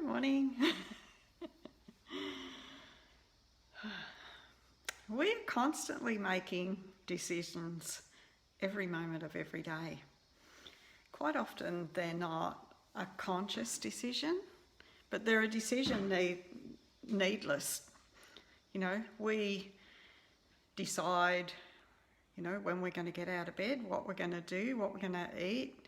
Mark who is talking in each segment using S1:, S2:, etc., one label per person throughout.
S1: Morning. We're constantly making decisions every moment of every day. Quite often they're not a conscious decision, but they're a decision needless. We decide, when we're going to get out of bed, what we're going to do, what we're going to eat.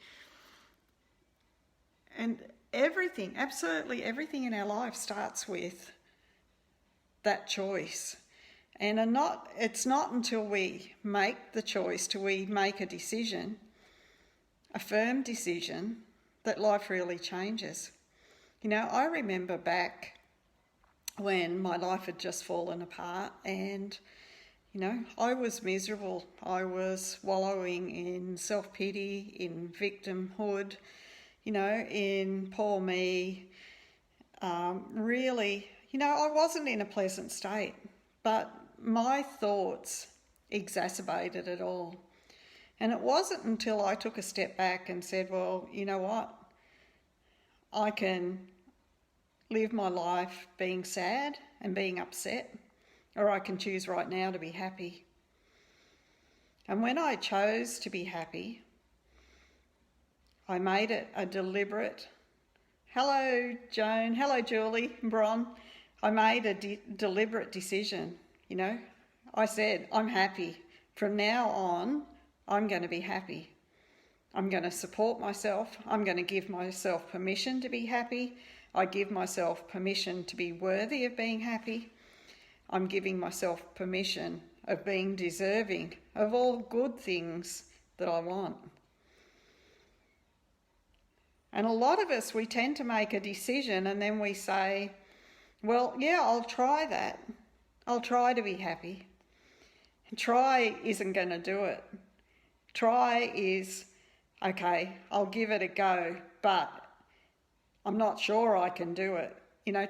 S1: And everything, absolutely everything in our life starts with that choice. And it's not until we make the choice, till we make a decision, a firm decision, that life really changes. I remember back when my life had just fallen apart and, I was miserable. I was wallowing in self-pity, in victimhood, in poor me. Really, I wasn't in a pleasant state, but my thoughts exacerbated it all. And it wasn't until I took a step back and said, well, you know what? I can live my life being sad and being upset, or I can choose right now to be happy. And when I chose to be happy, I made it a deliberate, hello Joan, hello Julie, Bron. I made a deliberate decision, I said, I'm happy. From now on, I'm going to be happy. I'm going to support myself. I'm going to give myself permission to be happy. I give myself permission to be worthy of being happy. I'm giving myself permission of being deserving of all good things that I want. And a lot of us, we tend to make a decision and then we say, well, yeah, I'll try that. I'll try to be happy. Try isn't going to do it. Try is, okay, I'll give it a go, but I'm not sure I can do it.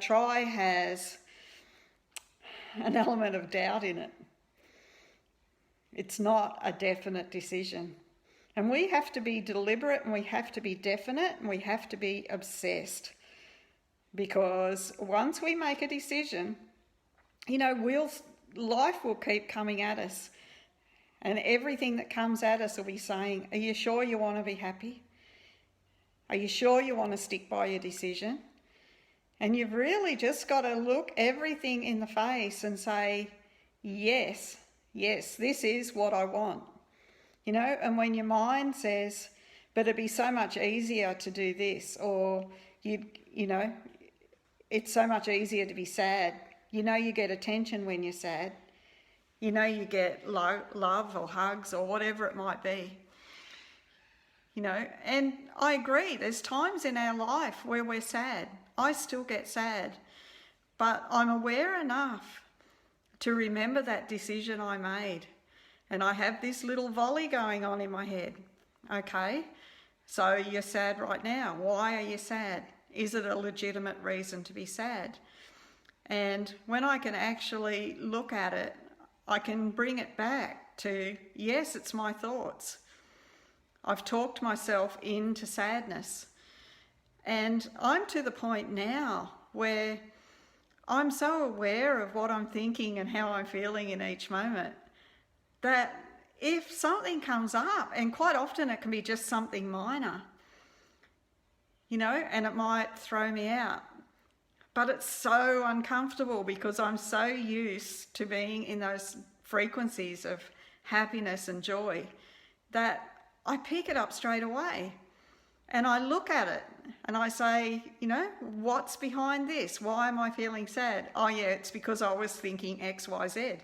S1: Try has an element of doubt in it. It's not a definite decision. And we have to be deliberate and we have to be definite and we have to be obsessed. Because once we make a decision, life will keep coming at us. And everything that comes at us will be saying, are you sure you want to be happy? Are you sure you want to stick by your decision? And you've really just got to look everything in the face and say, yes, this is what I want. And when your mind says, but it'd be so much easier to do this, or it's so much easier to be sad. You get attention when you're sad. You get love or hugs or whatever it might be. And I agree, there's times in our life where we're sad. I still get sad, but I'm aware enough to remember that decision I made. And I have this little volley going on in my head. Okay, so you're sad right now. Why are you sad? Is it a legitimate reason to be sad? And when I can actually look at it, I can bring it back to, yes, it's my thoughts. I've talked myself into sadness. And I'm to the point now where I'm so aware of what I'm thinking and how I'm feeling in each moment that if something comes up, and quite often it can be just something minor, and it might throw me out. But it's so uncomfortable because I'm so used to being in those frequencies of happiness and joy that I pick it up straight away. And I look at it and I say, what's behind this? Why am I feeling sad? Oh yeah, it's because I was thinking X, Y, Z.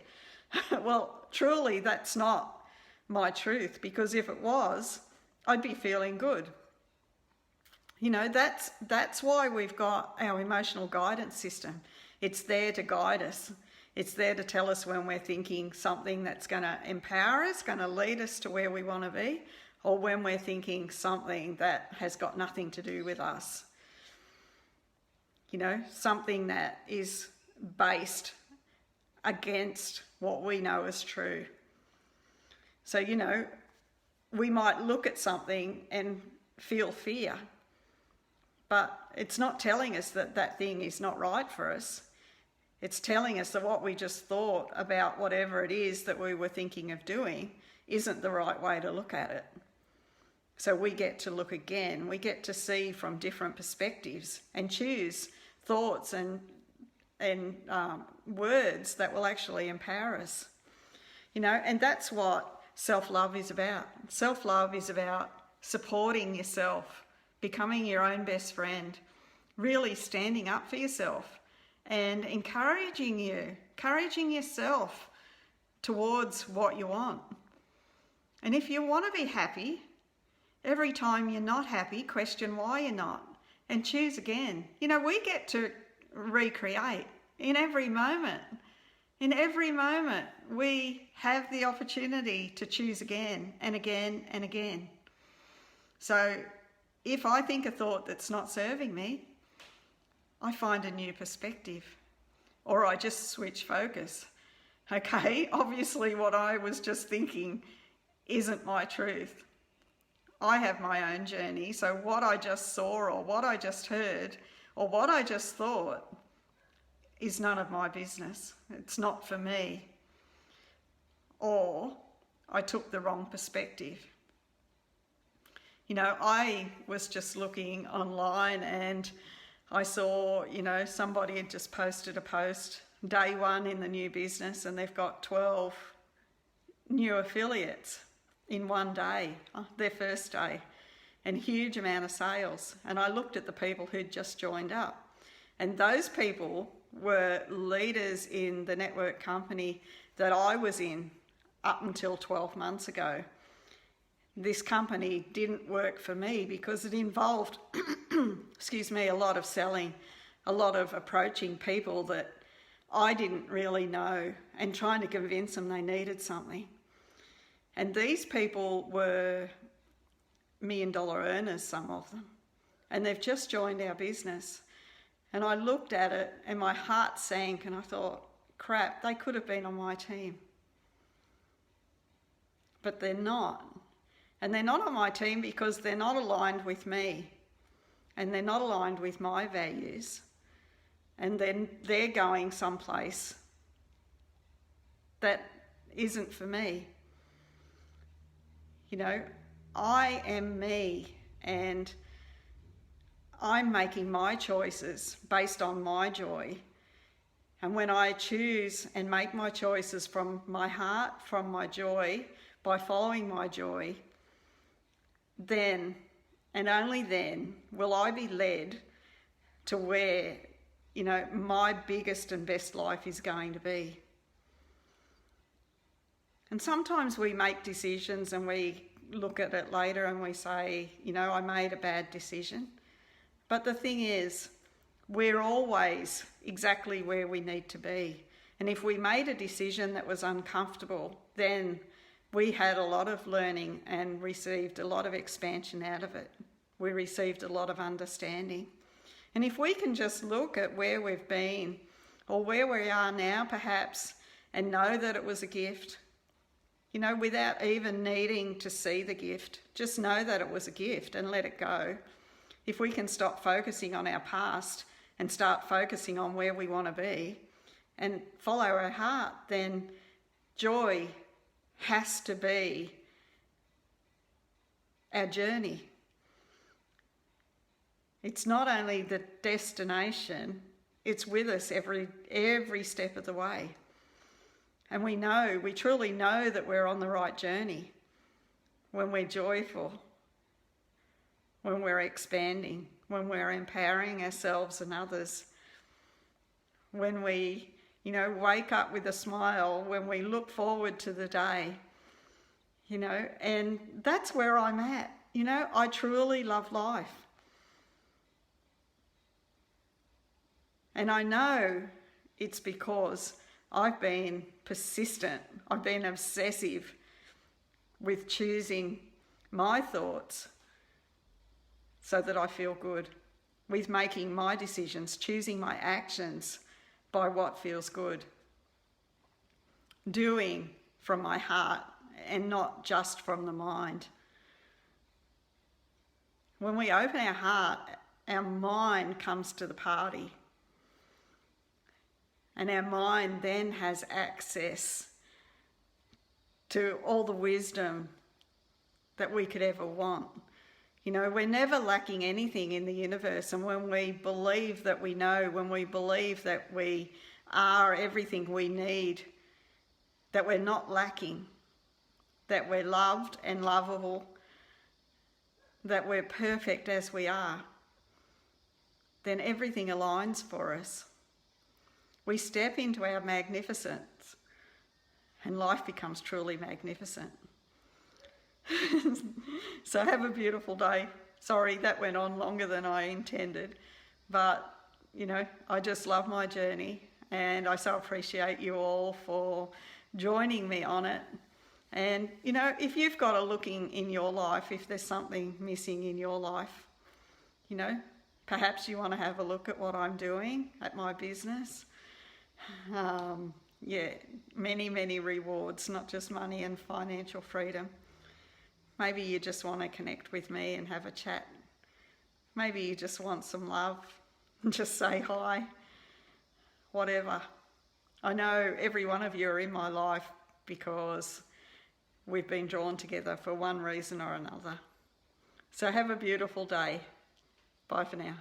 S1: Well, truly that's not my truth, because if it was, I'd be feeling good. That's why we've got our emotional guidance system. It's there to guide us. It's there to tell us when we're thinking something that's going to empower us, going to lead us to where we want to be, or when we're thinking something that has got nothing to do with us. Something that is based against what we know is true. So, we might look at something and feel fear. But it's not telling us that that thing is not right for us. It's telling us that what we just thought about whatever it is that we were thinking of doing isn't the right way to look at it. So we get to look again. We get to see from different perspectives and choose thoughts and words that will actually empower us. And that's what self-love is about. Self-love is about supporting yourself, becoming your own best friend, really standing up for yourself and encouraging yourself towards what you want. And if you want to be happy, every time you're not happy, question why you're not and choose again. We get to recreate in every moment. In every moment, we have the opportunity to choose again and again and again. So if I think a thought that's not serving me, I find a new perspective, or I just switch focus. Okay, obviously what I was just thinking isn't my truth. I have my own journey, so what I just saw or what I just heard or what I just thought is none of my business. It's not for me. Or I took the wrong perspective. I was just looking online and I saw, somebody had just posted a post, day one in the new business, and they've got 12 new affiliates in one day, their first day, and huge amount of sales. And I looked at the people who'd just joined up, and those people were leaders in the network company that I was in up until 12 months ago. This company didn't work for me because it involved, a lot of selling, a lot of approaching people that I didn't really know and trying to convince them they needed something. And these people were $1 million earners, some of them, and they've just joined our business. And I looked at it and my heart sank and I thought, crap, they could have been on my team. But they're not. And they're not on my team because they're not aligned with me and they're not aligned with my values. And then they're going someplace that isn't for me. I am me and I'm making my choices based on my joy. And when I choose and make my choices from my heart, from my joy, by following my joy, then and only then will I be led to where, my biggest and best life is going to be. And sometimes we make decisions and we look at it later and we say, I made a bad decision. But the thing is, we're always exactly where we need to be. And if we made a decision that was uncomfortable, then we had a lot of learning and received a lot of expansion out of it. We received a lot of understanding. And if we can just look at where we've been or where we are now perhaps and know that it was a gift, without even needing to see the gift, just know that it was a gift and let it go. If we can stop focusing on our past and start focusing on where we want to be and follow our heart, then joy has to be our journey. It's not only the destination, it's with us every step of the way. And we truly know that we're on the right journey when we're joyful, when we're expanding, when we're empowering ourselves and others, when we, wake up with a smile, when we look forward to the day, and that's where I'm at. I truly love life. And I know it's because I've been persistent, I've been obsessive with choosing my thoughts so that I feel good, with making my decisions, choosing my actions by what feels good, doing from my heart and not just from the mind. When we open our heart our mind comes to the party. And our mind then has access to all the wisdom that we could ever want. You know, we're never lacking anything in the universe. And when we believe that we know, when we believe that we are everything we need, that we're not lacking, that we're loved and lovable, that we're perfect as we are, then everything aligns for us. We step into our magnificence and life becomes truly magnificent. So have a beautiful day. Sorry, that went on longer than I intended, but you know, I just love my journey and I so appreciate you all for joining me on it. And you know, if you've got a looking in your life, if there's something missing in your life, you know, perhaps you want to have a look at what I'm doing at my business. Yeah, many rewards, not just money and financial freedom. Maybe you just want to connect with me and have a chat. Maybe you just want some love and just say hi. Whatever. I know every one of you are in my life because we've been drawn together for one reason or another. So have a beautiful day. Bye for now.